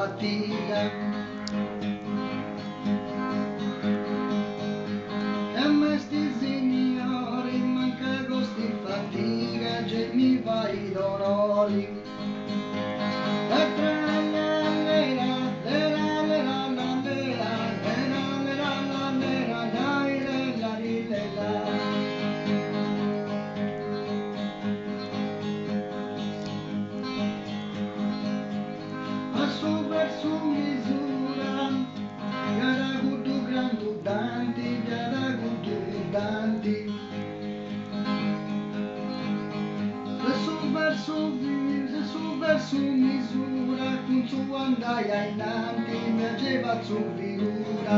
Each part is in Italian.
fatica. E a me sti signori manca costi fatica, già mi fai d'onori. E tra su misura, gara gudu grandu danti, gara gudu danti. Su verso misura, con su andai ai nanti, mi ageva su figura.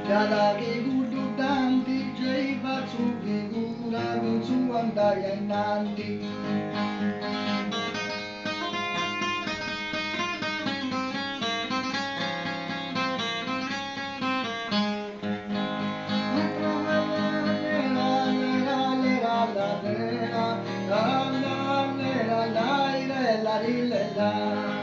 Gara che gudu danti, ageva su figura, con su andai ai nanti. La